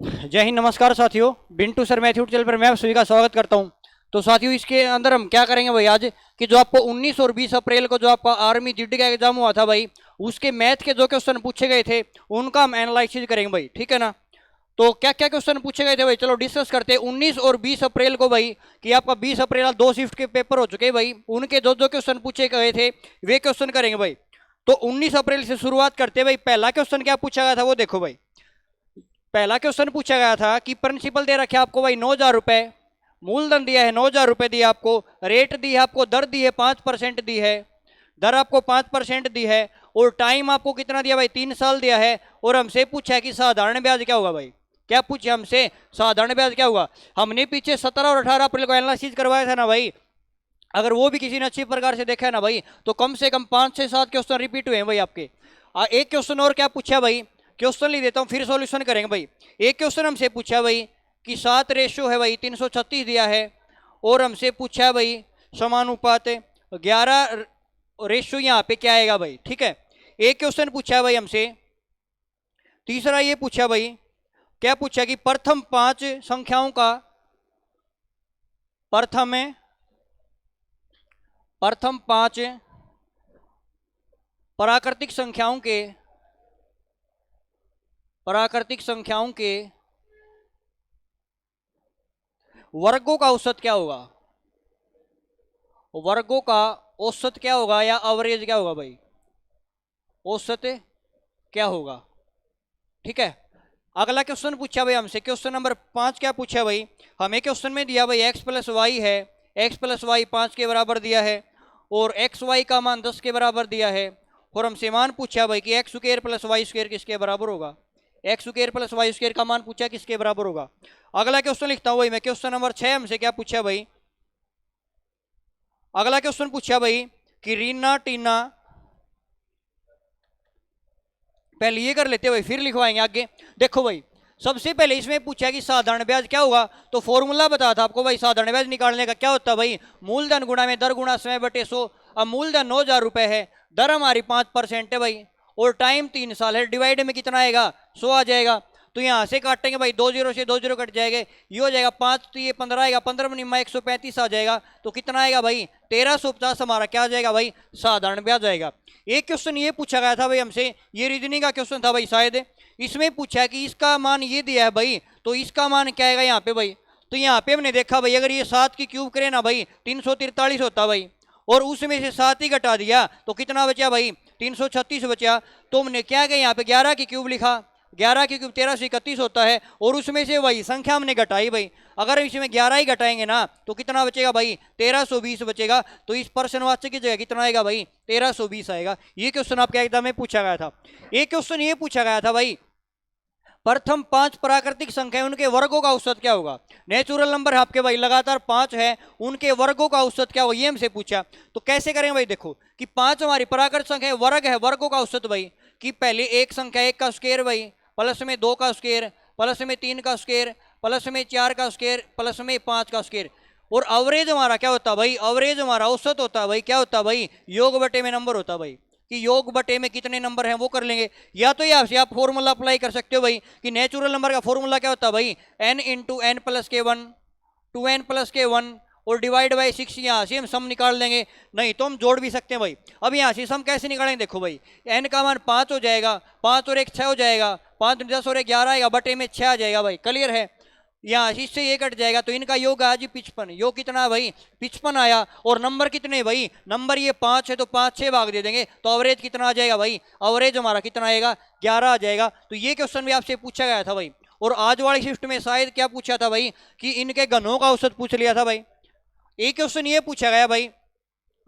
जय हिंद, नमस्कार साथियों। बिंटू सर मैथ्यू चैनल पर मैं आप सभी का स्वागत करता हूं। तो साथियों, इसके अंदर हम क्या करेंगे भाई आज कि जो आपको 19 और 20 अप्रैल को जो आपका आर्मी जीडी का एग्जाम हुआ था भाई, उसके मैथ के जो क्वेश्चन पूछे गए थे उनका हम एनालिसिस करेंगे भाई, ठीक है ना। तो क्या क्या क्वेश्चन पूछे गए थे भाई, चलो डिस्कस करते हैं। 19 और 20 अप्रैल को भाई कि आपका 20 अप्रैल 2 शिफ्ट के पेपर हो चुके हैं भाई, उनके जो जो क्वेश्चन पूछे गए थे वे क्वेश्चन करेंगे भाई। तो 19 अप्रैल से शुरुआत करते हैं भाई। पहला क्वेश्चन क्या पूछा गया था वो देखो भाई। पहला क्वेश्चन पूछा गया था कि प्रिंसिपल दे रखे आपको भाई 9,000 रुपए, मूलधन दिया है 9,000 रुपए दिया आपको, रेट दी है आपको, दर दी है 5% दी है, दर आपको 5% दी है, और टाइम आपको कितना दिया भाई 3 साल दिया है। और हमसे पूछा है कि साधारण ब्याज क्या होगा भाई। क्या पूछे हमसे, साधारण ब्याज क्या होगा। हमने पीछे 17 और 18 अप्रैल को एनालिसिस करवाया था ना भाई। अगर वो भी किसी ने अच्छी प्रकार से देखा है ना भाई, तो कम से कम 5 से 7 क्वेश्चन रिपीट हुए हैं भाई आपके। एक क्वेश्चन और क्या पूछा भाई, क्वेश्चन लिख देता हूं फिर सॉल्यूशन करेंगे भाई। एक क्वेश्चन हमसे पूछा भाई कि 7 रेशो है भाई 336 दिया है, और हमसे पूछा है भाई समानुपात 11 रेशो यहाँ पे क्या आएगा भाई, ठीक है। एक क्वेश्चन पूछा है भाई हमसे। तीसरा ये पूछा भाई, क्या पूछा कि प्रथम 5 संख्याओं का, प्रथम 5 प्राकृतिक संख्याओं के वर्गों का औसत क्या होगा। वर्गों का औसत क्या होगा या एवरेज क्या होगा भाई, औसत क्या होगा, ठीक है। अगला क्वेश्चन पूछा भाई हमसे, क्वेश्चन नंबर 5 क्या पूछा भाई। हमें क्वेश्चन में दिया भाई x प्लस वाई है, x प्लस वाई 5 के बराबर दिया है, और एक्स वाई का मान 10 के बराबर दिया है। और हमसे मान पूछा भाई कि x square plus y square किसके बराबर होगा। X square plus y square का मान पूछा किसके बराबर होगा। अगला क्वेश्चन लिखता हूं भाई मैं, क्वेश्चन नंबर 6 हमसे क्या पूछा भाई। अगला क्वेश्चन पूछा भाई कि रीना टीना, पहले ये कर लेते भाई फिर लिखवाएंगे आगे। देखो भाई, सबसे पहले इसमें पूछा कि साधारण ब्याज क्या होगा, तो फॉर्मूला बता था आपको भाई। साधारण ब्याज निकालने का क्या होता है भाई, मूलधन गुणा में दर गुणा समय बटे 100। अब मूलधन 9,000 रुपए है, दर हमारी 5% है भाई, और टाइम 3 साल है। डिवाइड में कितना आएगा, 100 आ जाएगा। तो यहाँ से काटेंगे भाई, 2 जीरो से 2 जीरो कट जाएंगे, ये हो जाएगा 5, तो ये 15 आएगा, 15 में 135 आ जाएगा। तो कितना आएगा भाई 1350 हमारा क्या आ जाएगा भाई, साधारण ब्याज आएगा। एक क्वेश्चन ये पूछा गया था भाई हमसे, ये रीजनिंग का क्वेश्चन था भाई शायद। इसमें पूछा कि इसका मान ये दिया है भाई, तो इसका मान क्या आएगा यहाँ पे भाई। तो यहाँ पे हमने देखा भाई, अगर ये 7 की क्यूब करें ना भाई 343 होता भाई, और उसमें से 7 ही घटा दिया तो कितना बचा भाई 336 बचा। तो हमने क्या किया यहाँ पे 11 की क्यूब लिखा, 11 की क्यूब 1331 होता है, और उसमें से वही संख्या हमने घटाई भाई। अगर इसमें 11 ही घटाएंगे ना तो कितना बचेगा भाई 1320 बचेगा। तो इस प्रश्नवाचक की जगह कितना आएगा भाई 1320 आएगा। ये क्वेश्चन आपके एग्जाम में पूछा गया था। एक क्वेश्चन ये पूछा गया था भाई, प्रथम 5 प्राकृतिक संख्या उनके वर्गों का औसत क्या होगा। नेचुरल नंबर आपके भाई लगातार 5 है, उनके वर्गों का औसत क्या होगा ये हमसे पूछा। तो कैसे करेंगे भाई, देखो कि 5 हमारी प्राकृतिक संख्या वर्ग है, वर्गों का औसत भाई कि पहले एक संख्या 1 का स्क्वायर भाई, प्लस में 2 का स्क्वायर, प्लस में 3 का स्क्वायर, प्लस में 4 का स्क्वायर, प्लस में 5 का स्क्वायर। और एवरेज हमारा क्या होता है भाई, एवरेज हमारा औसत होता है भाई, क्या होता है भाई योग बटे में नंबर होता है भाई, कि योग बटे में कितने नंबर हैं वो कर लेंगे। या तो यहाँ से आप फॉर्मूला अप्लाई कर सकते हो भाई कि नेचुरल नंबर का फॉर्मूला क्या होता है भाई, n इंटू एन प्लस के 1, 2n प्लस के 1, और डिवाइड बाई 6। यहाँ से हम सम निकाल लेंगे, नहीं तो हम जोड़ भी सकते हैं भाई। अब यहाँ से सम कैसे निकालेंगे, देखो भाई n का मान 5 हो जाएगा, 5 और 1 6 हो जाएगा, 5 10 और 1 11 आएगा, बटे में 6 आ जाएगा भाई, क्लियर है। यहाँ इससे ये कट जाएगा, तो इनका योग आज 55, योग कितना है भाई 55 आया। और नंबर कितने भाई, नंबर ये 5 है, तो 5 6 भाग दे देंगे, तो एवरेज कितना आ जाएगा भाई, एवरेज हमारा कितना आएगा 11 आ जाएगा। तो ये क्वेश्चन भी आपसे पूछा गया था भाई। और आज वाली शिफ्ट में शायद क्या पूछा था भाई कि इनके घनों का औसत पूछ लिया था भाई। एक क्वेश्चन ये पूछा गया भाई,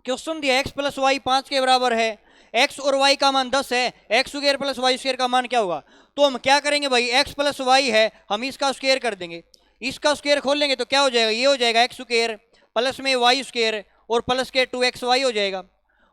क्वेश्चन दिया x प्लस वाई 5 के बराबर है, x और y का मान 10 है, x square plus y square का मान क्या होगा। तो हम क्या करेंगे भाई, x प्लस वाई है, हम इसका स्क्वायर कर देंगे, इसका स्क्वायर खोल लेंगे तो क्या हो जाएगा, ये हो जाएगा एक्स स्क्वायर प्लस में वाई स्क्वायर और प्लस के 2xy हो जाएगा।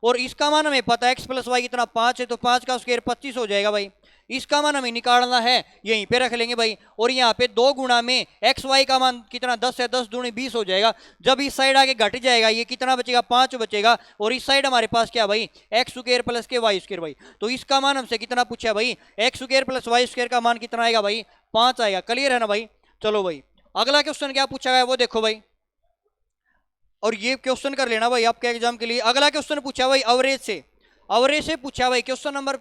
और इसका मान हमें पता है x प्लस वाई कितना 5 है, तो 5 का स्क्वायर 25 हो जाएगा भाई। इसका मान हमें निकालना है, यहीं पे रख लेंगे भाई। और यहाँ पे 2 गुणा में एक्स वाई का मान कितना 10 है, 10 दूनी 20 हो जाएगा। जब इस साइड आगे घट जाएगा ये कितना बचेगा 5 बचेगा। और इस साइड हमारे पास क्या भाई एक्स स्क्वायर प्लस के वाई स्क्वायर भाई। तो इसका मान हमसे कितना पूछा भाई x square plus y square का मान कितना आएगा भाई 5 आएगा। क्लियर है ना भाई। चलो भाई अगला क्वेश्चन क्या पूछा गया वो देखो भाई, और ये क्वेश्चन कर लेना भाई आपके एग्जाम के लिए। अगला क्वेश्चन पूछा भाई एवरेज से पूछा भाई। क्वेश्चन नंबर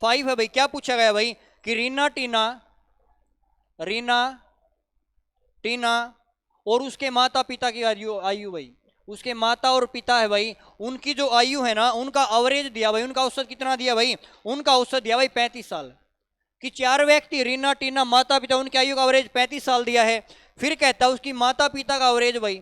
5 है भाई। क्या पूछा गया भाई कि रीना टीना और उसके माता पिता की आयु भाई, उसके माता और पिता है भाई, उनकी जो आयु है ना उनका एवरेज दिया भाई। उनका औसत कितना दिया भाई, उनका औसत दिया भाई 35 साल। कि 4 व्यक्ति रीना टीना माता पिता, उनकी आयु का एवरेज 35 साल दिया है। फिर कहता है उसकी माता पिता का एवरेज भाई,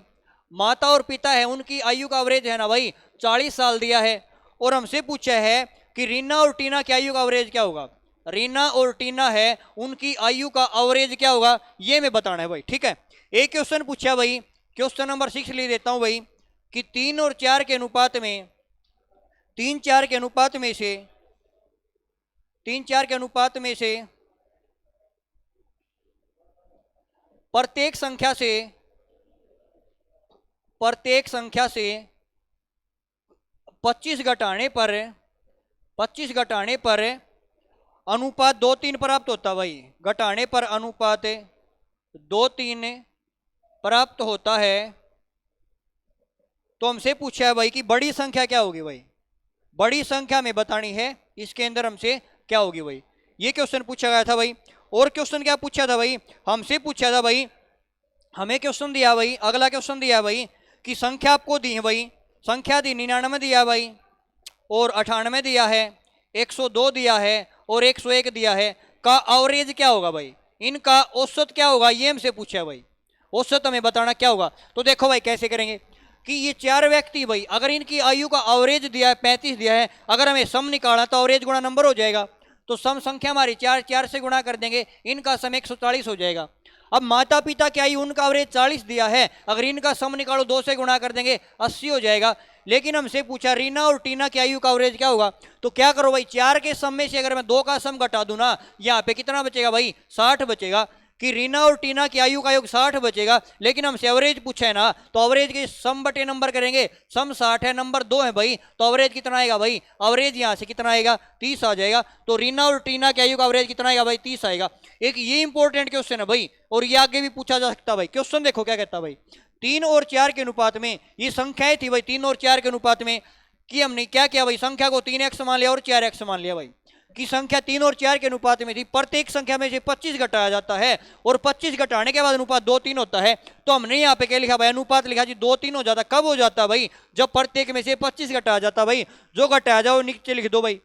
माता और पिता है उनकी आयु का एवरेज है ना भाई 40 साल दिया है। और हमसे पूछा है कि रीना और टीना की आयु का एवरेज क्या होगा। रीना और टीना है उनकी आयु का एवरेज क्या होगा ये मैं बताना है भाई। ठीक है, एक क्वेश्चन पूछा भाई, क्वेश्चन नंबर 6 ले देता हूं भाई कि 3 और 4 के अनुपात में 3 4 के अनुपात में से प्रत्येक संख्या से 25 घटाने पर अनुपात 2-3 प्राप्त होता भाई। घटाने पर अनुपात 2-3 प्राप्त होता है। तो हमसे पूछा है भाई कि बड़ी संख्या क्या होगी भाई, बड़ी संख्या में बतानी है इसके अंदर हमसे क्या होगी भाई। ये क्वेश्चन पूछा गया था भाई। और क्वेश्चन क्या पूछा था भाई, हमसे पूछा था भाई, हमें क्वेश्चन दिया भाई, अगला क्वेश्चन दिया भाई कि संख्या आपको दी है भाई, संख्या दी 99 दिया भाई और 98 दिया है, 102 दिया है और 101 दिया है, का एवरेज क्या होगा भाई, इनका औसत क्या होगा ये हमसे पूछा है भाई। औसत हमें बताना क्या होगा। तो देखो भाई कैसे करेंगे कि ये 4 व्यक्ति भाई अगर इनकी आयु का एवरेज दिया है 35 दिया है, अगर हमें सम निकालना तो एवरेज गुणा नंबर हो जाएगा। तो सम संख्या हमारी 4 से गुणा कर देंगे, इनका सम 140 हो जाएगा। अब माता पिता की आयु उनका एवरेज 40 दिया है, अगर इनका सम निकालो 2 से गुणा कर देंगे 80 हो जाएगा। लेकिन हमसे पूछा रीना और टीना की आयु का एवरेज क्या होगा। तो क्या करो भाई 4 के सम में से अगर मैं 2 का सम घटा दूं ना, यहाँ पे कितना बचेगा भाई 60 बचेगा। कि रीना और टीना की आयु का योग 60 बचेगा। लेकिन हमसे एवरेज पूछा है ना, तो एवरेज के सम बटे नंबर करेंगे, सम 60 है नंबर 2 है भाई, तो एवरेज कितना आएगा भाई, एवरेज यहाँ से कितना आएगा 30 आ जाएगा। तो रीना और टीना की आयु का एवरेज कितना आएगा भाई 30 आएगा। एक ये इंपॉर्टेंट क्वेश्चन है भाई, और ये आगे भी पूछा जा सकता है भाई। क्वेश्चन देखो क्या कहता है भाई, 3 और 4 के अनुपात में, ये संख्याएं थी भाई 3 और 4 के अनुपात में, कि हमने क्या किया भाई, संख्या को 3x मान लिया और 4x मान लिया भाई। की संख्या 3 और 4 के अनुपात में थी, प्रत्येक संख्या में से 25 घटाया जाता है और 25 घटाने के बाद अनुपात 2-3 होता है। तो हमने यहाँ पे क्या लिखा भाई, अनुपात लिखा जी 2-3 हो जाता। कब हो जाता भाई, जब प्रत्येक में से 25 घटाया जाता भाई। जो घटाया जाओ नीचे लिख दो भाई।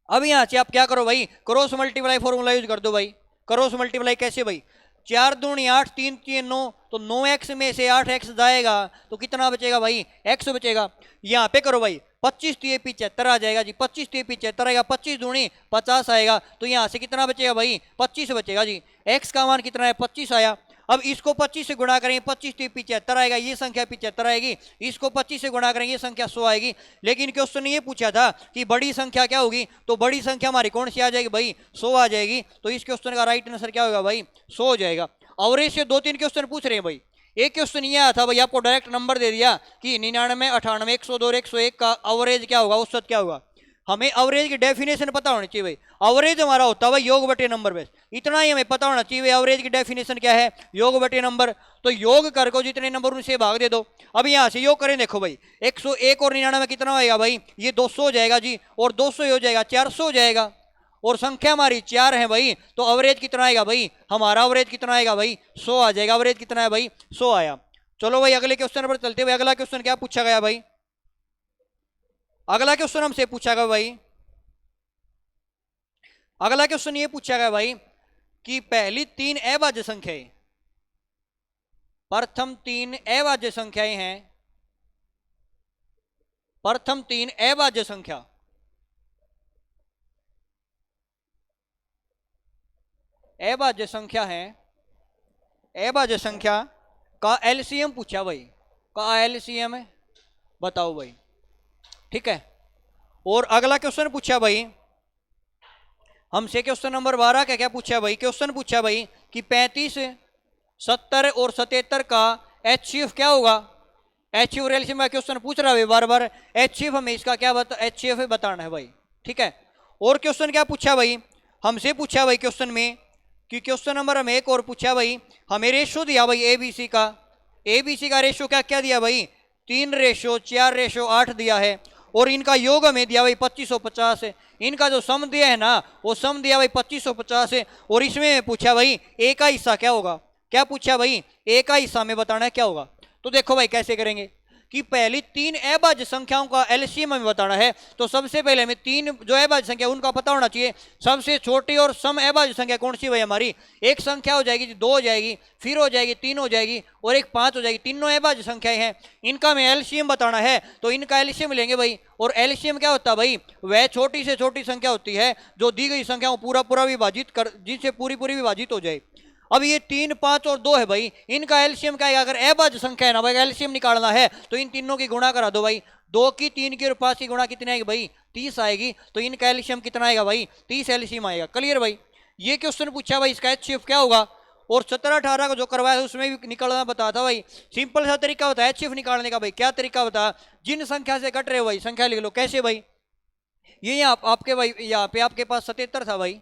अब यहाँ से आप क्या करो भाई, क्रॉस मल्टीप्लाई फॉर्मूला यूज कर दो भाई। क्रॉस मल्टीप्लाई कैसे भाई, 4 दूनी 8, 3 3 9, तो 9x में से 8x जाएगा तो कितना बचेगा भाई, x बचेगा। यहाँ पे करो भाई 25 3 75 आ जाएगा जी, 25 3 75 आएगा, 25 दूनी 50 आएगा। तो यहाँ से कितना बचेगा भाई 25 बचेगा जी। x का मान कितना है 25 आया। अब इसको 25 से गुणा करेंगे, 25 3 75 आएगा, ये संख्या 75 आएगी। इसको 25 से गुणा करेंगे, ये संख्या 100 आएगी। लेकिन क्वेश्चन ये पूछा था कि बड़ी संख्या क्या होगी, तो बड़ी संख्या हमारी कौन सी आ जाएगी भाई 100 आ जाएगी। तो इस क्वेश्चन का राइट आंसर क्या होगा भाई 100 हो जाएगा। एवरेज से 2-3 क्वेश्चन पूछ रहे हैं भाई। एक क्वेश्चन ये आया था भाई, आपको डायरेक्ट नंबर दे दिया कि 99 98 102 101 का एवरेज क्या होगा, औसत क्या होगा। हमें एवरेज की डेफिनेशन पता होनी चाहिए भाई। एवरेज हमारा होता है भाई योग बटे नंबर बेस, इतना ही हमें पता होना चाहिए। एवरेज की डेफिनेशन क्या है, योग बटे नंबर। तो योग कर को जितने नंबर उनसे भाग दे दो। अब यहाँ से योग करें, देखो भाई 101 और 99 कितना होएगा भाई, ये 200 हो जाएगा जी, और 200 हो जाएगा 400 हो जाएगा, और संख्या हमारी 4 है भाई। तो एवरेज कितना आएगा भाई, हमारा एवरेज कितना आएगा भाई 100 आ जाएगा। एवरेज कितना है भाई 100 आया। चलो भाई अगले क्वेश्चन पर चलते भाई। अगला क्वेश्चन क्या पूछा गया भाई, अगला क्वेश्चन हमसे पूछा गया भाई, अगला क्वेश्चन ये पूछा गया भाई कि पहली 3 अभाज्य संख्याएं, प्रथम 3 अभाज्य संख्याएं हैं, प्रथम 3 अभाज्य संख्या, अभाज्य संख्या है, अभाज्य संख्या का एलसीएम पूछा भाई, का एलसीएम है बताओ भाई। ठीक है, और अगला क्वेश्चन पूछा भाई हमसे क्वेश्चन नंबर 12 का क्या पूछा भाई, क्वेश्चन पूछा भाई कि 35, 70 और 77 का HCF क्या होगा। HCF एलसीएम का क्वेश्चन पूछ रहा है बार बार। HCF हमें इसका क्या HCF बताना है भाई, ठीक है। और क्वेश्चन क्या पूछा भाई, हमसे पूछा भाई क्वेश्चन में कि क्वेश्चन नंबर हमें एक और पूछा भाई, हमें रेशो दिया भाई ABC का। ABC का रेशो क्या क्या दिया भाई, 3:4:8 दिया है। और इनका योग हमें दिया भाई 2550 है। इनका जो सम दिया है ना वो सम दिया भाई 2550 है। और इसमें पूछा भाई ए का हिस्सा क्या होगा, क्या पूछा भाई, ए का हिस्सा में बताना है क्या होगा। तो देखो भाई कैसे करेंगे कि पहली 3 अभाज्य संख्याओं का एलसीएम हमें बताना है। तो सबसे पहले हमें 3 जो अभाज्य संख्या उनका पता होना चाहिए। सबसे छोटी और सम अभाज्य संख्या कौन सी भाई हमारी, एक संख्या हो जाएगी, 2 हो जाएगी, फिर हो जाएगी 3 हो जाएगी और एक 5 हो जाएगी। तीनों अभाज्य संख्याएं हैं, इनका हमें एलसीएम बताना है। तो इनका एलसीएम लेंगे भाई। और एलसीएम क्या होता है भाई, वह छोटी से छोटी संख्या होती है जो दी गई संख्याओं पूरा पूरा विभाजित कर, जिससे पूरी पूरी विभाजित हो जाए। अब ये 3, 5 और 2 है भाई, इनका एलसीएम क्या है, अगर अभाज्य संख्या है ना भाई एलसीएम निकालना है तो इन तीनों की गुणा करा दो भाई। 2 की, 3 की और 5 की गुणा कितनी आएगी भाई, 30 आएगी। तो इनका एलसीएम कितना आएगा भाई, 30 एलसीएम आएगा। क्लियर भाई, ये क्वेश्चन पूछा भाई, इसका HCF क्या होगा। और 17, 18 को जो करवाया उसमें भी निकालना बता था भाई। सिंपल सा तरीका होता है HCF निकालने का भाई। क्या तरीका होता है, जिन संख्या से कट रहे हो भाई संख्या लिख लो। कैसे भाई, ये यहाँ आपके भाई यहाँ पे आपके पास 77 था भाई,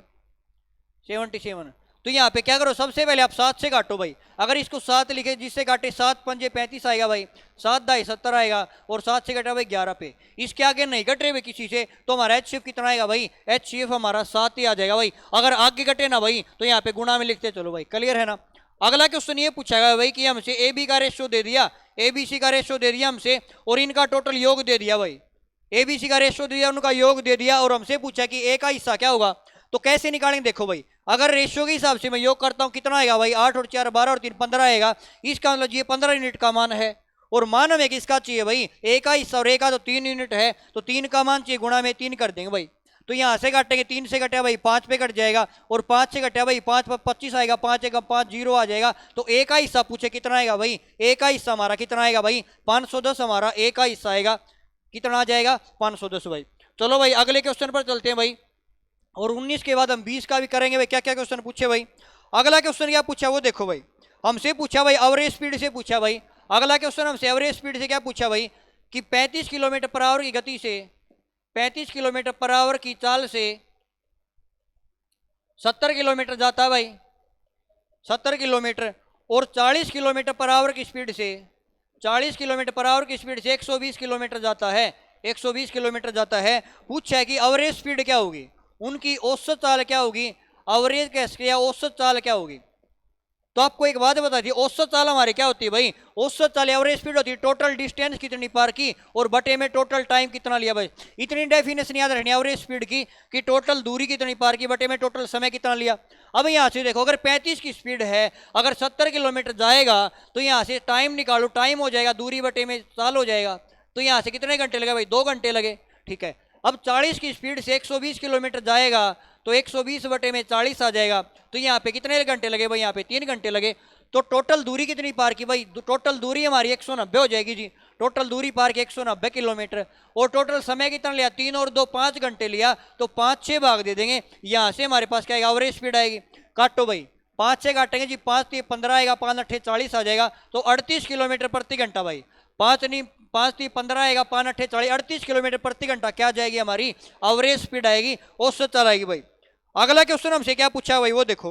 77। तो यहाँ पे क्या करो, सबसे पहले आप 7 से काटो भाई। अगर इसको 7 लिखे, जिससे काटे 7 पंजे 35 आएगा भाई, 7 दाई 70 आएगा। और 7 से कटा भाई 11 पे, इसके आगे नहीं कट रहे भाई किसी से, तो हमारा HCF कितना आएगा भाई, HCF हमारा 7 ही आ जाएगा भाई। अगर आगे कटे ना भाई तो यहाँ पे गुणा में लिखते चलो भाई। क्लियर है ना। अगला क्वेश्चन ये पूछा गया भाई कि हमसे AB का रेशियो दे दिया, ABC का रेशियो दे दिया हमसे, और इनका टोटल योग दे दिया भाई। ABC का रेशियो दे दिया, उनका योग दे दिया, और हमसे पूछा कि A का हिस्सा क्या होगा। तो कैसे निकालेंगे, देखो भाई, अगर रेशियो के हिसाब से मैं योग करता हूं कितना आएगा भाई, 8 और 4 12 और 3 15 आएगा। इसका मतलब ये 15 यूनिट का मान है। और मान हमें किसका चाहिए भाई, A का हिस्सा, और A का तो 3 यूनिट है, तो 3 का मान चाहिए, गुणा में 3 कर देंगे भाई। तो यहाँ से काटेंगे, 3 से कटा भाई 5 पे कट जाएगा, और 5 से कटा भाई 5 पर 25 आएगा, 5 एक 5 0 आ जाएगा। तो A का हिस्सा पूछे कितना आएगा भाई, A का हिस्सा हमारा कितना आएगा भाई, 510 हमारा A का हिस्सा आएगा। कितना आ जाएगा, 510 भाई। चलो भाई अगले क्वेश्चन पर चलते हैं भाई। और 19 के बाद हम 20 का भी करेंगे भाई। क्या क्या क्वेश्चन पूछे भाई, अगला क्वेश्चन क्या पूछा वो देखो भाई। हमसे पूछा भाई एवरेज स्पीड से पूछा भाई। अगला क्वेश्चन हमसे एवरेज स्पीड से क्या पूछा भाई कि 35 किलोमीटर पर आवर की गति से, 35 किलोमीटर पर आवर की चाल से 70 किलोमीटर जाता है भाई, 70 किलोमीटर। और 40 किलोमीटर पर आवर की स्पीड से, 40 किलोमीटर पर आवर की स्पीड से 120 किलोमीटर जाता है, 120 किलोमीटर जाता है। पूछा है कि एवरेज स्पीड क्या होगी, उनकी औसत चाल क्या होगी, एवरेज कैसे या औसत चाल क्या होगी। तो आपको एक बात बता दी, औसत चाल हमारी क्या होती है भाई, औसत चाल एवरेज स्पीड होती है टोटल डिस्टेंस कितनी पार की और बटे में टोटल टाइम कितना लिया भाई। इतनी डेफिनेशन याद रखनी एवरेज स्पीड की कि टोटल दूरी कितनी पार की बटे में टोटल समय कितना लिया। अब यहाँ से देखो, अगर 35 की स्पीड है, अगर 70 किलोमीटर जाएगा तो यहाँ से टाइम निकालो, टाइम हो जाएगा दूरी बटे में साल हो जाएगा। तो यहाँ से कितने घंटे लगे भाई, 2 घंटे लगे, ठीक है। अब 40 की स्पीड से 120 किलोमीटर जाएगा तो 120 बटे में 40 आ जाएगा। तो यहाँ पे कितने घंटे लगे भाई, यहाँ पे 3 घंटे लगे। तो टोटल दूरी कितनी पार की भाई, टोटल दूरी हमारी 190 हो जाएगी जी। टोटल दूरी पार की 190 किलोमीटर। और टोटल समय कितना लिया, 3 और 2 5 घंटे लिया। तो 5 6 भाग दे देंगे, यहाँ से हमारे पास क्या आएगा, एवरेज स्पीड आएगी। काटो भाई, 5 से काटेंगे जी, 5 3 15 आएगा, 5 8 40 आ जाएगा। तो 38 किलोमीटर प्रति घंटा भाई, 5 नहीं 5 3 15 आएगा, 5 8 40 38 किलोमीटर प्रति घंटा क्या जाएगी हमारी एवरेज स्पीड आएगी, औसत चाल आएगी भाई। अगला क्वेश्चन हमसे क्या पूछा भाई वो देखो।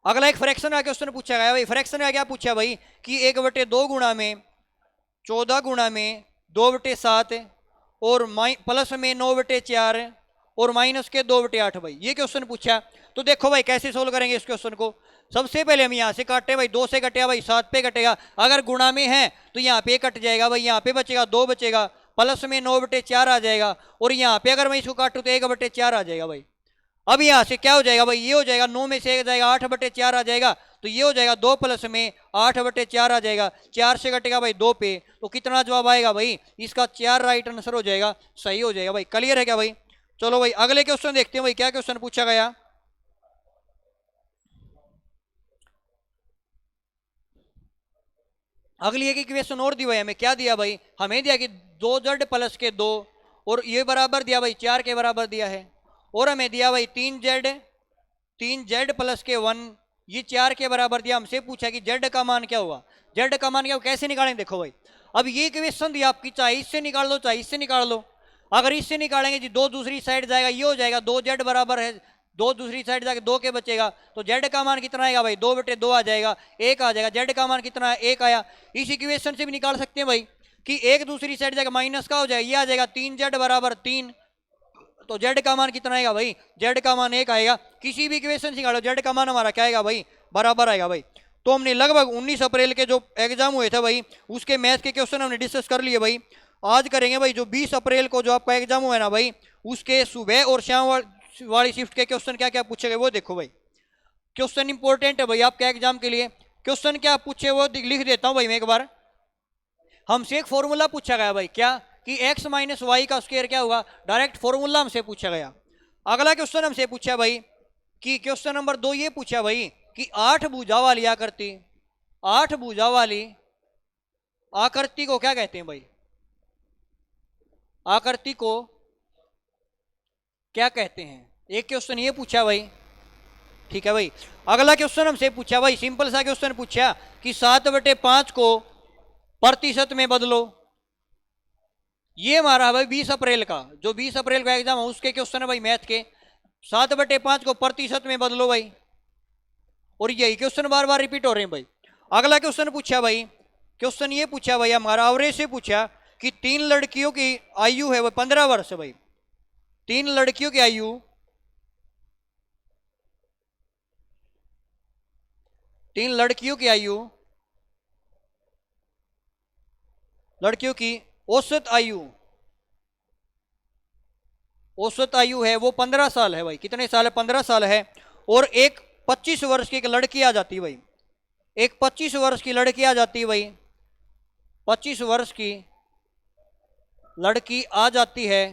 अगला एक फ्रैक्शन का क्वेश्चन पूछा गया भाई। फ्रैक्शन का क्या पूछा भाई कि 1/2 गुणा में 14 गुणा में 2/7 और प्लस में 9/4 और माइनस के 2/8 भाई, ये क्वेश्चन पूछा। तो देखो भाई कैसे सोल्व करेंगे इस क्वेश्चन को। सबसे पहले हम यहाँ से काटे भाई, 2 से कटेगा भाई 7 पे कटेगा। अगर गुणा में है तो यहाँ पे कट जाएगा भाई, यहाँ पे बचेगा 2 बचेगा, प्लस में 9/4 आ जाएगा। और यहाँ पे अगर मैं इसको काटूँ तो 1/4 आ जाएगा भाई। अब यहाँ से क्या हो जाएगा भाई, ये हो जाएगा 9 में से 1 जाएगा, 8/4 आ जाएगा। तो ये हो जाएगा 2 प्लस में 8/4 आ जाएगा। 4 से कटेगा भाई 2 पे, तो कितना जवाब आएगा भाई, इसका 4 राइट आंसर हो जाएगा, सही हो जाएगा भाई। क्लियर है क्या भाई। चलो भाई अगले क्वेश्चन देखते हैं भाई, क्या क्वेश्चन पूछा गया। अगली एक इक्वेशन और दी भाई हमें, क्या दिया भाई, हमें दिया कि 2z प्लस के 2 और ये बराबर दिया भाई 4 के बराबर दिया है। और हमें दिया भाई 3z प्लस के 1, ये 4 के बराबर दिया। हमसे पूछा कि z का मान क्या हुआ, z का मान क्या हुआ, कैसे निकालेंगे। देखो भाई अब ये इक्वेशन दिया आपकी, चाहे इससे निकाल लो चाहे इससे निकाल लो। अगर इससे निकालेंगे जी 2 दूसरी साइड जाएगा, ये हो जाएगा 2z बराबर है 2 दूसरी साइड जाके 2 के बचेगा, तो z का मान कितना आएगा भाई 2/2 आ जाएगा, 1 आ जाएगा। z का मान कितना है 1 आया। इस इक्वेशन से भी निकाल सकते हैं भाई कि 1 दूसरी साइड जाके माइनस का हो जाएगा, ये आ जाएगा 3z बराबर 3, तो z का मान कितना आएगा भाई, z का मान 1 आएगा। किसी भी इक्वेशन से निकालो z का मान हमारा क्या आएगा भाई, बराबर आएगा भाई। तो हमने लगभग 19 अप्रैल के जो एग्जाम हुए थे भाई उसके मैथ के क्वेश्चन हमने डिस्कस कर लिए भाई। आज करेंगे भाई जो 20 अप्रैल को जो आपका एग्जाम हुआ है ना भाई, उसके सुबह और शाम वाली शिफ्ट के क्वेश्चन क्या क्या पूछे गए वो देखो भाई। क्वेश्चन इंपॉर्टेंट है भाई आपके एग्जाम के लिए। क्वेश्चन क्या पूछे वो लिख देता हूं भाई मैं एक बार। हमसे एक फॉर्मूला पूछा गया भाई, क्या कि x माइनस वाई का स्क्वायर क्या होगा, डायरेक्ट फॉर्मूला हमसे पूछा गया। अगला क्वेश्चन हमसे पूछा भाई कि क्वेश्चन नंबर 2 ये पूछा भाई कि 8 भुजा वाली आकृति, 8 भुजा वाली आकृति को क्या कहते हैं भाई, आकृति को क्या कहते हैं। एक क्वेश्चन ये पूछा भाई, ठीक है भाई। अगला क्वेश्चन हमसे पूछा भाई, सिंपल सा क्वेश्चन पूछा कि 7/5 को प्रतिशत में बदलो। ये हमारा भाई 20 अप्रैल का, जो 20 अप्रैल का एग्जाम है उसके क्वेश्चन है भाई मैथ के। 7/5 को प्रतिशत में बदलो भाई, और यही क्वेश्चन बार बार रिपीट हो रहे हैं भाई। अगला क्वेश्चन पूछा भाई, क्वेश्चन ये पूछा भाई हमारा एवरेज से पूछा कि 3 लड़कियों की आयु है वो 15 वर्ष है भाई। 3 लड़कियों की आयु, 3 लड़कियों की आयु, लड़कियों की औसत आयु, औसत आयु है वो 15 साल है भाई। कितने साल है, 15 साल है। और एक 25 वर्ष की एक लड़की आ जाती है भाई, एक 25 वर्ष की लड़की आ जाती है भाई, 25 वर्ष की लड़की आ जाती है।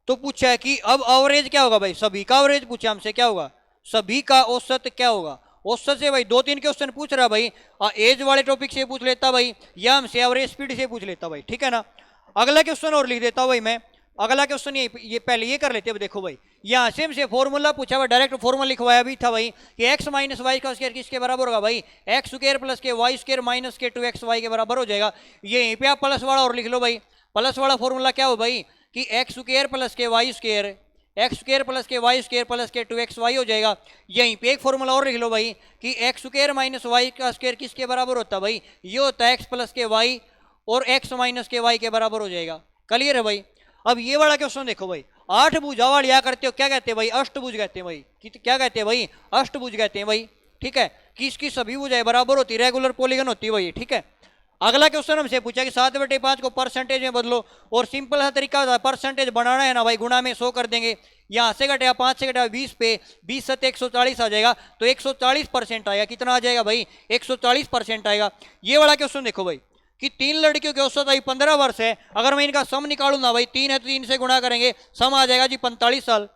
तो पूछा है कि अब एवरेज क्या होगा भाई, सभी का एवरेज पूछा हमसे, क्या होगा सभी का औसत क्या होगा। औसत से भाई 2-3 क्वेश्चन पूछ रहा भाई, एज वाले टॉपिक से पूछ लेता भाई, या हमसे एवरेज स्पीड से पूछ लेता भाई, ठीक है ना। अगला क्वेश्चन और लिख देता हूं भाई मैं। अगला क्वेश्चन ये पहले ये कर लेते हैं। देखो भाई यहाँ से हमसे फॉर्मूला पूछा हुआ, डायरेक्ट फॉर्मूला लिखवाया भी था भाई कि x माइनस वाई का स्क्वायर किसके बराबर होगा भाई, एक्स स्क्वायर प्लस के वाई स्क्वायर माइनस के 2xy के बराबर हो जाएगा। ये यहीं पे आप प्लस वाला और लिख लो भाई। प्लस वाला फॉर्मूला क्या हो भाई कि एक्स स्क्वायर प्लस के y square, x square plus के वाई स्क्वायर प्लस के 2xy हो जाएगा। यहीं पे एक फॉर्मूला और लिख लो भाई कि एक्स स्क्वायर माइनस वाई का स्क्वायर किसके बराबर होता है भाई, ये होता है एक्स प्लस के वाई और एक्स माइनस के वाई के बराबर हो जाएगा। क्लियर है भाई। अब ये वाला क्वेश्चन देखो भाई, 8 भुजा वाली आकृति हो क्या कहते हैं भाई, अष्टभुज कहते हैं भाई। क्या कहते हैं भाई, अष्टभुज कहते हैं भाई, ठीक है। कि इसकी सभी भुजाएं बराबर होती है, रेगुलर पॉलीगन होती है भाई, ठीक है। अगला क्वेश्चन हमसे पूछा कि 7/5 को परसेंटेज में बदलो, और सिंपल सा तरीका होता है, परसेंटेज बनाना है ना भाई, गुणा में 100 कर देंगे। यहाँ से घटेगा 5 से घटेगा 20 पे 20 7 140 आ जाएगा, तो 140% आएगा। कितना आ जाएगा भाई 140% आएगा। ये वाला क्वेश्चन देखो भाई कि 3 लड़कियों की औसत आयु 15 वर्ष है। अगर मैं इनका सम निकालू ना भाई, 3 है तो 3 से गुणा करेंगे, सम आ जाएगा जी 45 साल।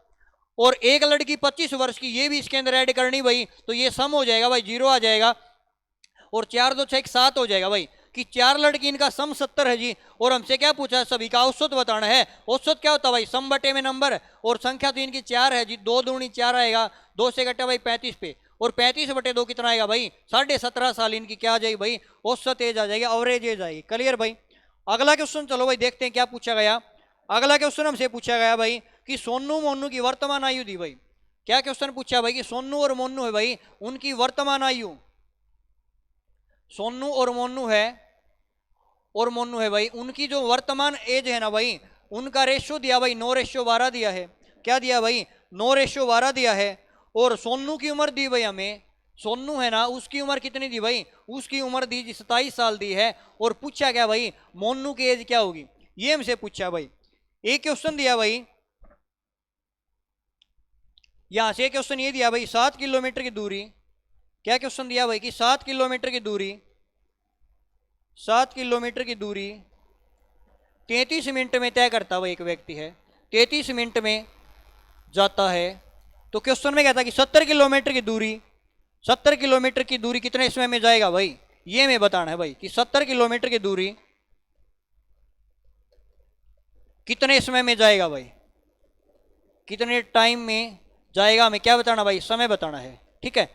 और एक लड़की 25 वर्ष की, ये भी इसके अंदर ऐड करनी भाई, तो ये सम हो जाएगा भाई 0 आ जाएगा। और 4 2 6 7 हो जाएगा भाई कि 4 लड़की इनका सम 70 है जी। और हमसे क्या पूछा है, सभी का औसत बताना है। औसत क्या होता है भाई, सम बटे में नंबर, और संख्या तो इनकी 4 है जी, 2 दूनी 4 आएगा, 2 से घटे भाई 35 पे, और 35/2 कितना आएगा भाई 17.5 साल इनकी क्या आ जाएगी भाई, औसत एज आ जाएगी, एवरेज एज आएगी। क्लियर भाई। अगला क्वेश्चन चलो भाई देखते हैं क्या पूछा गया। अगला क्वेश्चन हमसे पूछा गया भाई कि सोनू मोनू की वर्तमान आयु दी भाई। क्या क्वेश्चन पूछा भाई कि सोनू और मोनू है भाई, उनकी वर्तमान आयु, सोनू और मोनू है, और मोनू है भाई, उनकी जो वर्तमान एज है ना भाई, उनका रेशियो दिया भाई 9:12 दिया है। क्या दिया भाई 9:12 दिया है। और सोनू की उम्र दी भाई हमें, सोनू है ना उसकी उम्र कितनी दी भाई, उसकी उम्र दी 27 साल दी है। और पूछा क्या भाई मोनू की एज क्या होगी, ये हमसे पूछा भाई। एक क्वेश्चन दिया भाई, यहां से क्वेश्चन ये दिया भाई 7 किलोमीटर की दूरी। क्या क्वेश्चन दिया भाई कि 7 किलोमीटर की दूरी, 7 किलोमीटर की दूरी 33 मिनट में तय करता हुआ एक व्यक्ति है, 33 मिनट में जाता है। तो क्वेश्चन में कहता है कि 70 किलोमीटर की दूरी, 70 किलोमीटर की दूरी कितने समय में जाएगा भाई, ये हमें बताना है भाई कि 70 किलोमीटर की दूरी कितने समय में जाएगा भाई। कितने टाइम में जाएगा, हमें क्या बताना भाई, समय बताना है। ठीक है,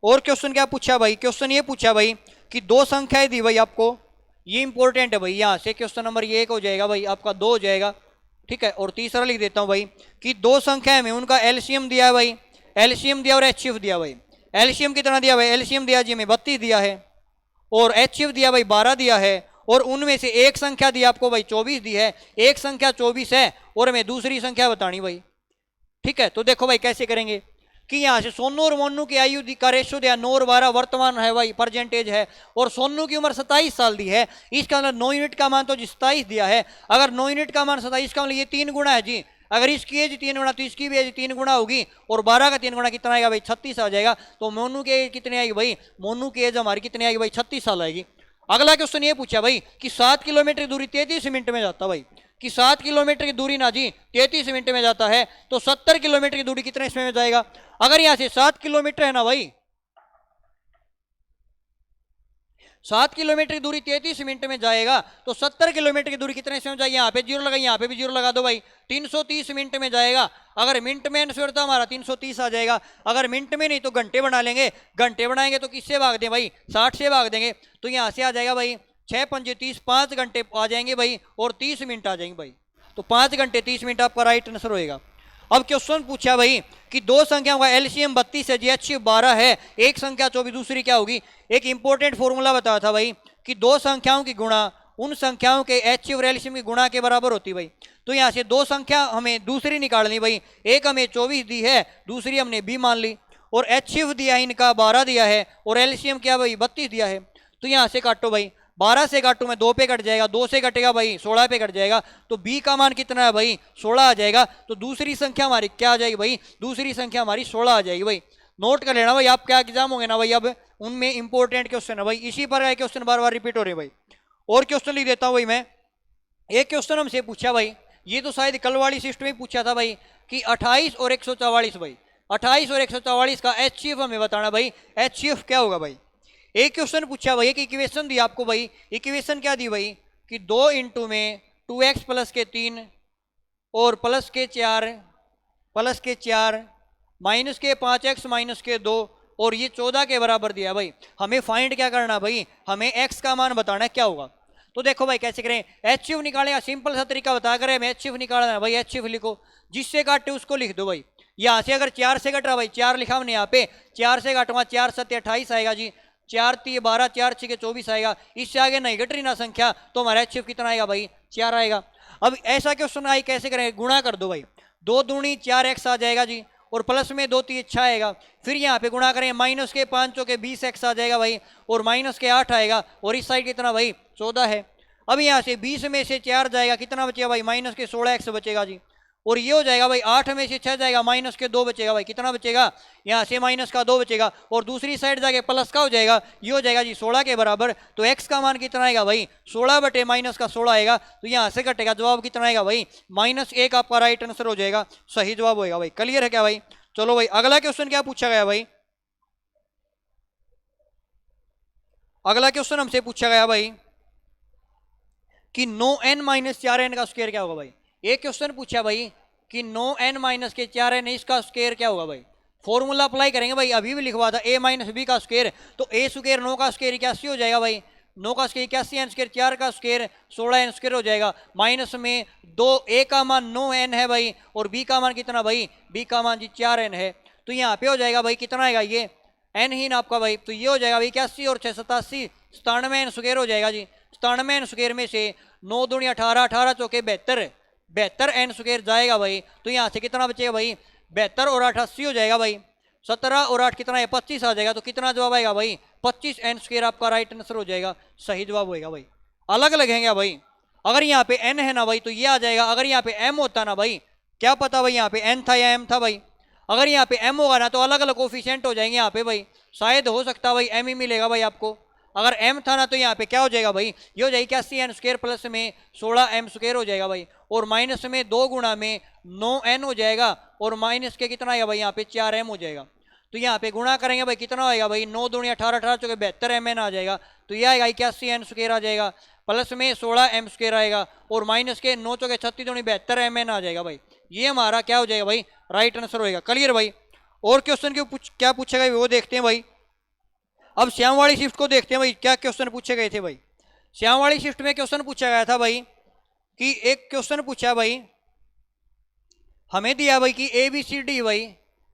और क्वेश्चन क्या पूछा भाई, क्वेश्चन ये पूछा भाई कि दो संख्याएं दी भाई आपको, ये इंपॉर्टेंट है भाई, यहाँ से क्वेश्चन नंबर ये 1 हो जाएगा भाई, आपका 2 हो जाएगा। ठीक है, और तीसरा लिख देता हूँ भाई कि दो संख्याएं में उनका एलसीएम दिया है भाई, एलसीएम दिया और एचसीएफ दिया भाई। एलसीएम कितना दिया भाई, एलसीएम दिया जी हमें 32 दिया है, और एचसीएफ दिया भाई 12 दिया है, और उनमें से एक संख्या दी आपको भाई 24 दी है, एक संख्या 24 है और हमें दूसरी संख्या बतानी भाई। ठीक है, तो देखो भाई कैसे करेंगे कि यहाँ से सोनू और मोनू की आयु का रेशो दिया 9 और 12 वर्तमान है भाई, परसेंटेज है, और सोनू की उम्र 27 साल दी है, इसका मतलब 9 यूनिट का मान तो 27 दिया है, अगर 9 यूनिट का मान 27 का मतलब ये 3 गुना है जी, अगर इसकी एज 3 गुना तो इसकी भी एज 3 गुना होगी, और 12 का 3 गुना कितना आएगा भाई, 36 आ जाएगा। तो मोनू की एज कितनी आएगी भाई, मोनू की एज हमारी कितनी आएगी भाई, 36 साल आएगी। अगला क्वेश्चन ये पूछा भाई कि 7 किलोमीटर की दूरी 33 मिनट में जाता भाई, कि 7 किलोमीटर की दूरी ना जी 33 मिनट में जाता है, तो 70 किलोमीटर की दूरी कितने समय में जाएगा। अगर यहां से 7 किलोमीटर है ना भाई, 7 किलोमीटर की दूरी 33 मिनट में जाएगा, तो 70 किलोमीटर की दूरी कितने समय में जाएगी, यहाँ पे जीरो लगाइए, यहाँ पे भी जीरो लगा दो भाई, 330 मिनट में जाएगा। अगर मिनट में आंसर तो हमारा 330 आ जाएगा, अगर मिनट में नहीं तो घंटे बना लेंगे, घंटे बनाएंगे तो किससे भाग दें भाई, 60 से भाग देंगे, तो यहाँ से आ जाएगा भाई 6 पंजे 30, 5 घंटे आ जाएंगे भाई, और 30 मिनट आ जाएंगे भाई, तो 5 घंटे 30 मिनट आपका राइट आंसर होएगा। अब क्वेश्चन पूछा भाई कि दो संख्याओं का एलसीएम 32 है, जीएचसीएफ 12 है, एक संख्या 24, दूसरी क्या होगी। एक इंपॉर्टेंट फॉर्मूला बताया था भाई कि दो संख्याओं की गुणा उन संख्याओं के एचसीएफ और एलसीएम की गुणा के बराबर होती भाई। तो यहाँ से दो संख्या हमें दूसरी निकालनी भाई, एक हमें 24 दी है, दूसरी हमने बी मान ली, और एचसीएफ दिया है इनका 12 दिया है, और एलसीएम क्या भाई 32 दिया है। तो यहाँ से काटो भाई, 12 से काटू मैं 2 पे कट जाएगा, 2 से कटेगा भाई 16 पे कट जाएगा, तो बी का मान कितना है भाई 16 आ जाएगा। तो दूसरी संख्या हमारी क्या आ जाएगी भाई, दूसरी संख्या हमारी 16 आ जाएगी भाई। नोट कर लेना भाई, आप क्या एग्जाम होंगे ना भाई, अब उनमें इंपॉर्टेंट क्वेश्चन है भाई, इसी पर क्वेश्चन बार बार रिपीट हो रहे भाई। और क्वेश्चन लिख देता हूँ भाई मैं, एक क्वेश्चन हमसे पूछा भाई, ये तो शायद कल वाली सिस्टम में पूछा था भाई कि 28 और 144 भाई, 28 और 144 का एचसीएफ हमें बताना भाई, एचसीएफ क्या होगा भाई। एक क्वेश्चन पूछा भाई, एक इक्वेशन दी आपको भाई, इक्वेशन क्या दी भाई कि 2 इंटू में 2x प्लस के 3 और प्लस के 4 माइनस के 5x माइनस के 2 और ये 14 के बराबर दिया भाई। हमें फाइंड क्या करना भाई, हमें x का मान बताना है क्या होगा। तो देखो भाई कैसे करें, एचसीएफ निकालेगा, सिंपल सा तरीका बता कर हमें एचसीएफ निकालना है भाई। एचसीएफ लिखो, जिससे काटे उसको लिख दो भाई। यहाँ से अगर 4 से कट रहा भाई, 4 लिखा हमने यहाँ पे, 4 से काटूंगा 4 7 28 आएगा जी, 4 3 12, 4 6 24 आएगा। इससे आगे नहीं घट रही ना संख्या, तो हमारा एचसीएफ कितना आएगा भाई 4 आएगा। अब ऐसा क्वेश्चन आई कैसे करेंगे, गुणा कर दो भाई, 2 दूनी 4x आ जाएगा जी, और प्लस में 2 3 6 आएगा। फिर यहाँ पे गुणा करें, माइनस के 5 चौके 20x आ जाएगा भाई, और माइनस के 8 आएगा, और इस साइड कितना भाई 14 है। अब यहाँ से 20 में से 4 जाएगा, कितना बचेगा भाई माइनस के 16x बचेगा जी, और ये हो जाएगा भाई 8 में से 6 जाएगा, माइनस के 2 बचेगा भाई, कितना बचेगा यहाँ से माइनस का 2 बचेगा, और दूसरी साइड जाके प्लस का हो जाएगा, ये हो जाएगा जी 16 के बराबर। तो x का मान कितना आएगा भाई 16 बटे माइनस का 16 आएगा, तो यहाँ से कटेगा, जवाब कितना आएगा भाई -1 आपका राइट आंसर हो जाएगा, सही जवाब होगा भाई। क्लियर है क्या भाई। चलो भाई अगला क्वेश्चन क्या पूछा गया भाई, अगला क्वेश्चन हमसे पूछा गया भाई कि 9n माइनस 4n का स्क्वायर क्या होगा भाई। एक क्वेश्चन पूछा भाई कि 9n माइनस के 4n इसका स्क्वायर क्या होगा भाई। फॉर्मूला अप्लाई करेंगे भाई, अभी भी लिखवा था a माइनस बी का स्क्वायर, तो a स्क्वायर 9 का स्क्वायर 81 हो जाएगा भाई, 9 का स्क्वायर 81, n स्क्वायर 4 का स्क्वायर 16 n स्क्वायर हो जाएगा, माइनस में 2 a का मान 9n है भाई, और b का मान कितना भाई, b का मान जी 4n है। तो यहाँ पे हो जाएगा भाई कितना आएगा ये n ही ना आपका भाई, तो ये हो जाएगा भाई 81 और 6 87 97 n स्क्वायर हो जाएगा जी। 97 n स्क्वायर में से 9 दूनी 18, 18 चौके 72 n स्क्वायर जाएगा भाई, तो यहाँ से कितना बचेगा भाई 72 और 8 80 हो जाएगा भाई, 17 और 8 कितना है 25 आ जाएगा, तो कितना जवाब आएगा भाई 25 n स्क्वायर आपका राइट आंसर हो जाएगा, सही जवाब होएगा भाई। अलग अलग है क्या भाई, अगर यहाँ पे n है ना भाई तो ये आ जाएगा, अगर यहाँ पे m होता ना भाई, क्या पता भाई यहाँ पे n था या m था भाई, अगर यहाँ पे m होगा ना तो अलग अलग कोफिशिएंट हो जाएंगे यहाँ पे भाई, शायद हो सकता है भाई m ही मिलेगा भाई आपको। अगर m था ना तो यहाँ पे क्या हो जाएगा भाई, ये हो जाएगी 81 n स्क्वायर प्लस में 16 m स्क्वायर हो जाएगा भाई, और माइनस में 2 गुणा में 9n हो जाएगा, और माइनस के कितना आएगा भाई यहाँ पे 4m हो जाएगा। तो यहाँ पे गुणा करेंगे भाई कितना आएगा भाई 9 दूनी 18, 18 चौके 72 mn आ जाएगा, तो ये आएगा 81 n स्क्वायर आ जाएगा, प्लस में 16 m स्क्वायर आएगा, और माइनस के 9 चौके 36 दूनी 72 mn आ जाएगा भाई। ये हमारा क्या हो जाएगा भाई राइट आंसर होएगा। क्लियर भाई। और क्वेश्चन के क्या पूछा गया वो देखते हैं भाई। अब श्याम वाली शिफ्ट को देखते हैं भाई, क्या क्वेश्चन पूछे गए थे भाई। श्याम वाली शिफ्ट में क्वेश्चन पूछा गया था भाई कि एक क्वेश्चन पूछा भाई, हमें दिया भाई कि ए बी सी डी भाई,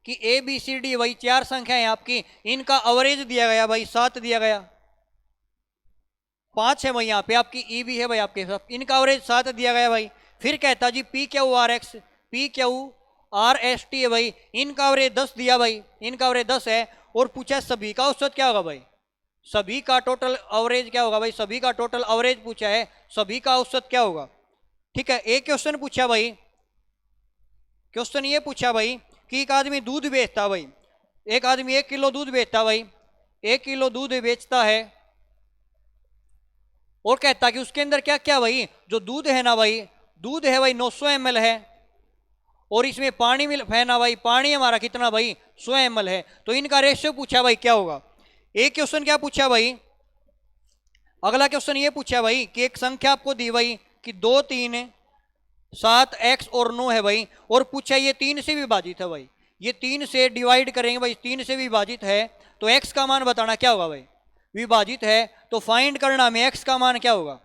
कि ए बी सी डी भाई चार संख्याएं आपकी, इनका एवरेज दिया गया भाई 7 दिया गया, 5 है भाई यहाँ पे आपकी ई भी है भाई आपके साथ, इनका एवरेज 7 दिया गया भाई। फिर कहता G P Q R x, P Q R S T है भाई, इनका एवरेज 10 दिया भाई, इनका एवरेज 10 है। और पूछा सभी का औसत क्या होगा भाई, सभी का टोटल एवरेज क्या होगा भाई, सभी का टोटल एवरेज पूछा है, सभी का औसत क्या होगा। ठीक है। एक क्वेश्चन पूछा भाई, क्वेश्चन ये पूछा भाई कि एक आदमी दूध बेचता भाई, एक आदमी 1 किलो दूध बेचता भाई, 1 किलो दूध बेचता है और कहता कि उसके अंदर क्या क्या भाई, जो दूध है ना भाई, दूध है भाई 900 ml है, और इसमें पानी मिल है ना भाई, पानी हमारा कितना भाई 100 ml है, तो इनका रेशियो पूछा भाई क्या होगा। एक क्वेश्चन क्या पूछा भाई, अगला क्वेश्चन ये पूछा भाई कि एक संख्या आपको दी भाई कि 2 3 7 x और 9 है भाई, और पूछा ये 3 से विभाजित है भाई, ये 3 से डिवाइड करेंगे भाई, 3 से विभाजित है तो x का मान बताना क्या होगा भाई, विभाजित है तो फाइंड करना में x का मान क्या होगा।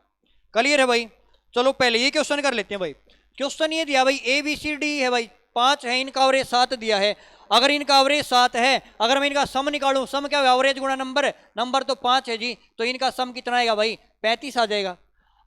क्लियर है भाई। चलो पहले ये क्वेश्चन कर लेते हैं भाई। क्वेश्चन ये दिया भाई ए बी सी डी है भाई, 5 है, इनका एवरेज 7 दिया है। अगर इनका एवरेज 7 है, अगर मैं इनका सम निकालूं, सम क्या होगा, एवरेज गुणा नंबर, नंबर तो 5 है जी, तो इनका सम कितना आएगा भाई 35 आ जाएगा।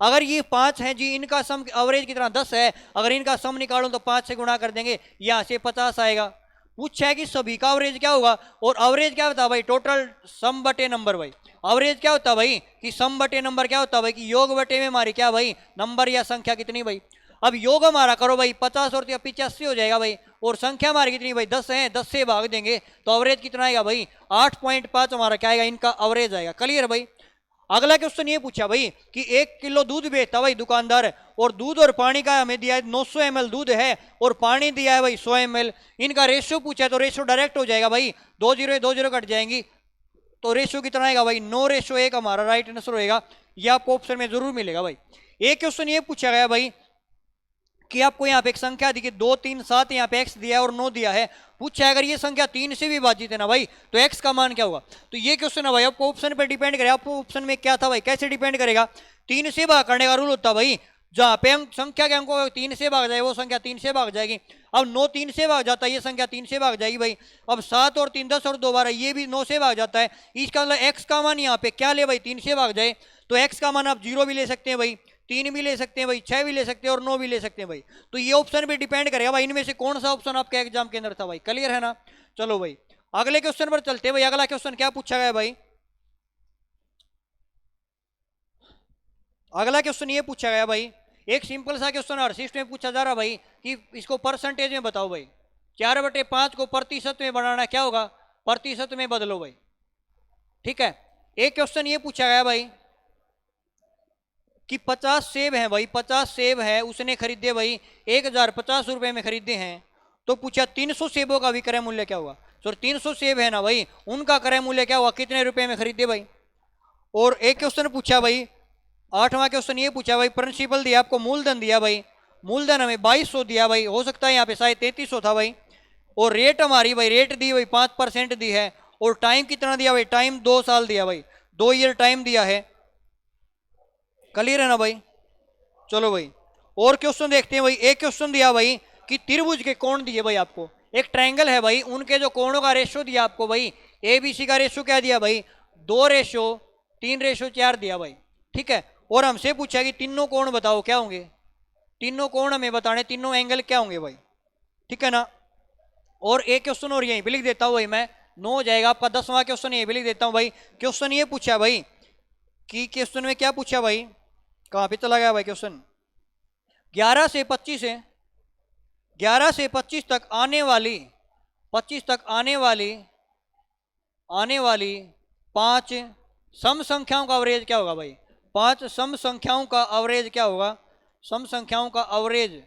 अगर ये 5 है जी, इनका सम एवरेज कितना 10 है, अगर इनका सम निकालूं तो 5 से गुणा कर देंगे, यहाँ से 50 आएगा। पूछा है कि सभी का एवरेज क्या होगा, और एवरेज क्या होता है भाई, टोटल सम बटे नंबर भाई। एवरेज क्या होता है भाई कि सम बटे नंबर क्या होता है भाई कि योग बटे में हमारी क्या भाई नंबर या संख्या कितनी भाई। अब योग हमारा करो भाई 50 और 85 हो जाएगा भाई, और संख्या हमारी कितनी भाई 10 है, 10 से भाग देंगे तो एवरेज कितना आएगा भाई 8.5 हमारा क्या आएगा, इनका एवरेज आएगा। क्लियर भाई। अगला क्वेश्चन ये पूछा भाई कि 1 किलो दूध बेचता भाई दुकानदार, और दूध और पानी का हमें दिया है 900 ml दूध है और पानी दिया है भाई 100 ml, इनका रेशियो पूछा है तो रेशियो डायरेक्ट हो जाएगा भाई, 2 0 कट जाएंगी तो रेशियो कितना आएगा भाई 9:1 हमारा राइट आंसर होएगा। ये आपको ऑप्शन में जरूर मिलेगा भाई। एक क्वेश्चन ये पूछा गया भाई कि आपको यहाँ पे एक संख्या दी कि 2 3 7 यहाँ पे x दिया है और 9 दिया है, पूछा है अगर ये संख्या 3 से विभाजित है ना भाई तो x का मान क्या होगा। तो ये क्वेश्चन है भाई आपको ऑप्शन पे डिपेंड करेगा, आपको ऑप्शन में क्या था भाई, कैसे डिपेंड करेगा, 3 से भाग करने का रूल होता है भाई, जहाँ पे हम संख्या के अंकों 3 से भाग जाए वो संख्या 3 से भाग जाएगी। अब 9 3 से भाग जाता है, ये संख्या 3 से भाग जाएगी भाई। अब 7 और 3 10 और 2 12 ये भी 9 से भाग जाता है, इसका मतलब x का मान यहाँ पे क्या ले भाई 3 से भाग जाए, तो x का मान आप 0 भी ले सकते हैं भाई, 3 भी ले सकते हैं भाई, 6 भी ले सकते हैं और 9 भी ले सकते हैं भाई। तो ये ऑप्शन पे डिपेंड करेगा भाई इनमें से कौन सा ऑप्शन आपके एग्जाम के अंदर था भाई। क्लियर है ना। चलो भाई अगले क्वेश्चन पर चलते हैं भाई। अगला क्वेश्चन क्या पूछा गया भाई, अगला क्वेश्चन ये पूछा गया भाई, एक सिंपल सा क्वेश्चन हर शिफ्ट में पूछा जा रहा भाई कि इसको परसेंटेज में बताओ भाई, 4/5 को प्रतिशत में बनाना क्या होगा, प्रतिशत में बदलो भाई। ठीक है। एक क्वेश्चन ये पूछा गया भाई कि 50 सेब हैं भाई, 50 सेब है उसने खरीदे भाई 1050 रुपए में खरीदे हैं, तो पूछा 300 सेबों का विक्रय मूल्य क्या होगा। सर 300 सेब है ना भाई, उनका क्रय मूल्य क्या हुआ, कितने रुपए में खरीदे भाई। और एक क्वेश्चन पूछा भाई, 8वां क्वेश्चन ये पूछा भाई, प्रिंसिपल दिया आपको, मूलधन दिया भाई, मूलधन हमें 2200 दिया भाई, हो सकता है यहाँ पे शायद 3300 था भाई, और रेट हमारी भाई रेट दी भाई 5% दी है, और टाइम कितना दिया भाई, टाइम 2 साल दिया भाई, 2 ईयर टाइम दिया है। क्लियर है ना भाई। चलो भाई और क्वेश्चन देखते हैं भाई। एक क्वेश्चन दिया भाई कि त्रिभुज के कोण दिए भाई आपको, एक ट्रायंगल है भाई, उनके जो कोणों का रेशियो दिया आपको भाई, ABC का रेशियो क्या दिया भाई 2:3:4 दिया भाई। ठीक है। और हमसे पूछा कि तीनों कोण बताओ क्या होंगे, तीनों कोण हमें बताने, तीनों एंगल क्या होंगे भाई। ठीक है ना। और एक क्वेश्चन और यहीं पे लिख देता हूं भाई मैं, 9 हो जाएगा आपका। 10वां क्वेश्चन यहीं पे लिख देता हूं भाई। क्वेश्चन ये पूछा भाई कि क्वेश्चन में क्या पूछा भाई, कहां पे चला गया भाई क्वेश्चन, 11 से 25 है, 11 से 25 तक आने वाली 25 तक आने वाली 5 सम संख्याओं का एवरेज क्या होगा भाई, 5 सम संख्याओं का एवरेज क्या होगा, सम संख्याओं का एवरेज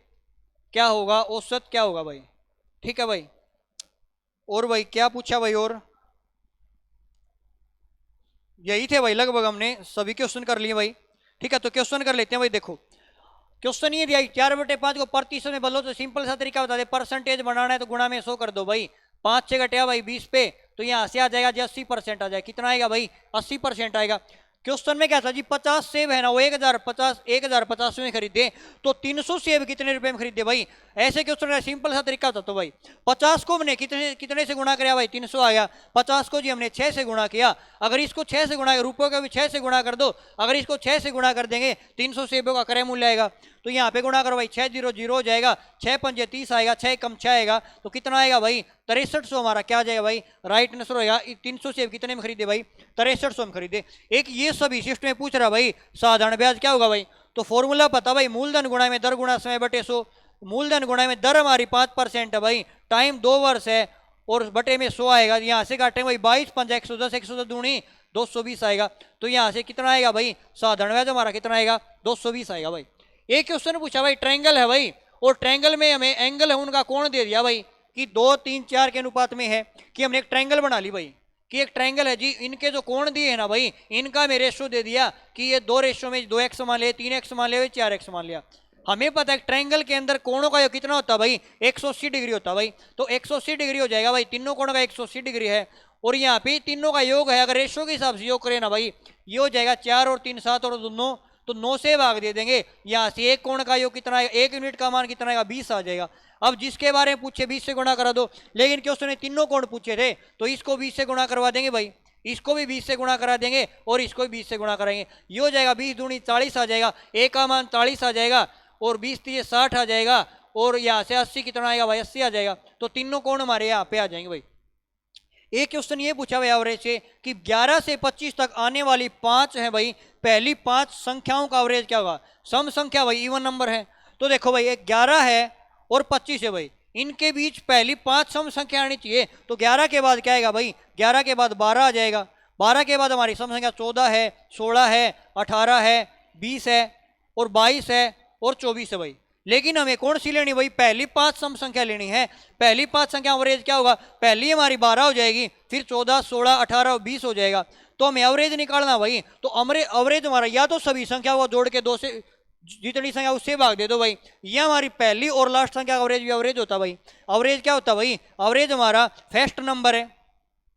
क्या होगा, औसत क्या होगा भाई। ठीक है भाई। और भाई क्या पूछा भाई, और यही थे भाई लगभग, हमने सभी क्वेश्चन कर लिए भाई। ठीक है। तो क्वेश्चन कर लेते हैं भाई। देखो क्वेश्चन ये दिया 4/5 को प्रतिशत में बदलो, तो सिंपल सा तरीका बता दे, परसेंटेज बनाना है तो गुणा में 100 कर दो भाई, 5 से घटिया भाई 20 पे, तो यहाँ से आ जाएगा जी 80% आ जाएगा। कितना आएगा भाई 80% आएगा। क्वेश्चन में क्या था जी 50 सेब है ना, वो 1050 में खरीदे, तो 300 सेब कितने रुपए में खरीदे भाई। ऐसे क्वेश्चन का सिंपल सा तरीका था। तो भाई 50 को हमने कितने से गुणा किया भाई, 300 आ गया। 50 को जी हमने 6 से गुणा किया, अगर इसको 6 से गुणा, रुपयों का भी 6 से गुणा कर दो, अगर इसको 6 से गुणा कर देंगे 300 सेबों का क्रय मूल्य आएगा। तो यहाँ पे गुणा करो भाई, 6 0 0 हो जाएगा, 6 5 30 आएगा, 6 कम 6 आएगा, तो कितना आएगा भाई 6300 हमारा क्या आ जाएगा भाई, राइट आंसर होगा। 300 सेब कितने में खरीदे भाई, 6300 में खरीदे। एक ये सभी शिफ्ट में पूछ रहा भाई साधारण ब्याज क्या होगा भाई, तो फॉर्मूला पता भाई, मूलधन गुणा में दर गुणा समय बटे 100। मूलधन गुणा में दर हमारी 5% है भाई, टाइम 2 वर्ष है, और बटे में 100 आएगा। यहाँ से काटेंगे भाई 22 5 110, 110 दूनी 220 आएगा। तो यहाँ से कितना आएगा भाई साधारण ब्याज हमारा कितना आएगा 220 आएगा भाई। एक क्वेश्चन पूछा भाई ट्रायंगल है भाई, और ट्रायंगल में हमें एंगल है उनका कोण दे दिया भाई कि 2 3 4 के अनुपात में है, कि हमने एक ट्रायंगल बना ली भाई, कि एक ट्रायंगल है जी, इनके जो कोण दिए है ना भाई, इनका में रेशो दे दिया कि ये 2 रेशो में 2x मान लिया, 3x मान लिया, 4x मान लिया। हमें पता है ट्रायंगल के अंदर कोणों का योग कितना होता है भाई 180 डिग्री होता है भाई, तो 180 डिग्री हो जाएगा भाई, तीनों कोणों का 180 डिग्री है, और यहाँ पे तीनों का योग है, अगर रेशो के हिसाब से योग करें ना भाई, ये हो जाएगा 4 और 3 7 और 2 तो 9 से भाग दे देंगे। यहाँ से एक कोण का योग कितना आएगा, 1 यूनिट का मान कितना आएगा 20 आ जाएगा। अब जिसके बारे में पूछे 20 से गुणा करा दो, लेकिन क्वेश्चन ने तीनों कोण पूछे थे, तो इसको 20 से गुणा करवा देंगे भाई, इसको भी 20 से गुणा करा देंगे, और इसको भी 20 से गुणा कराएंगे। ये हो जाएगा 20 दूनी 40 आ जाएगा, एक का मान 40 आ जाएगा, और 20 3 60 आ जाएगा, और यहाँ से 80 कितना आएगा भाई 80 आ जाएगा। तो तीनों कोण हमारे यहाँ पे आ जाएंगे भाई। एक क्वेश्चन ये पूछा हुआ एवरेज से कि 11 से 25 तक आने वाली 5 है भाई, पहली 5 संख्याओं का एवरेज क्या होगा। सम संख्या भाई इवन नंबर है, तो देखो भाई एक 11 है और 25 है भाई, इनके बीच पहली 5 सम संख्या आनी चाहिए। तो 11 के बाद क्या आएगा भाई, 11 के बाद 12 आ जाएगा, 12 के बाद हमारी सम संख्या 14 है, 16 है, 18 है, 20 है, और 22 है, और 24 है भाई। लेकिन हमें कौन सी लेनी भाई, पहली 5 सम संख्या लेनी है। पहली 5 संख्या एवरेज क्या होगा, पहली हमारी 12 हो जाएगी, फिर 14 16 18 और 20 हो जाएगा। तो हमें एवरेज निकालना भाई, तो एवरेज हमारा या तो सभी संख्या को जोड़ के 2 से जितनी संख्या उससे भाग दे दो भाई, ये हमारी पहली और लास्ट संख्या का एवरेज भी एवरेज होता भाई। एवरेज क्या होता भाई, एवरेज हमारा फर्स्ट नंबर है,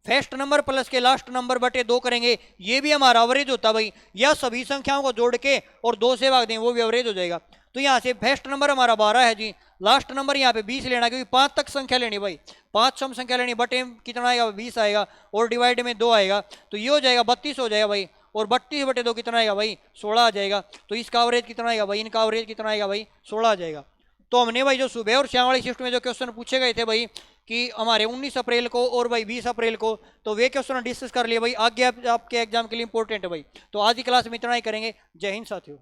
फर्स्ट नंबर प्लस के लास्ट नंबर बटे 2 करेंगे, ये भी हमारा एवरेज होता भाई, या सभी संख्याओं को जोड़ के और 2 से भाग दें वो भी एवरेज हो जाएगा। तो यहाँ से फर्स्ट नंबर हमारा 12 है जी, लास्ट नंबर यहाँ पे 20 लेना, क्योंकि 5 तक संख्या लेनी भाई, 5 सम संख्या लेनी, बटे कितना आएगा 20 आएगा, और डिवाइड में 2 आएगा, तो ये हो जाएगा 32 हो जाएगा भाई, और 32 बटे 2 कितना आएगा भाई 16 आ जाएगा। तो इसका एवरेज कितना आएगा भाई, इनका एवरेज कितना आएगा भाई 16 आ जाएगा। तो हमने भाई जो सुबह और शाम वाली शिफ्ट में जो क्वेश्चन पूछे गए थे भाई कि हमारे 19 अप्रैल को और भाई 20 अप्रैल को, तो वे क्वेश्चन डिस्कस कर लिए भाई, आगे आपके एग्जाम के लिए इंपॉर्टेंट है भाई। तो आज की क्लास में इतना ही करेंगे। जय हिंद साथियों।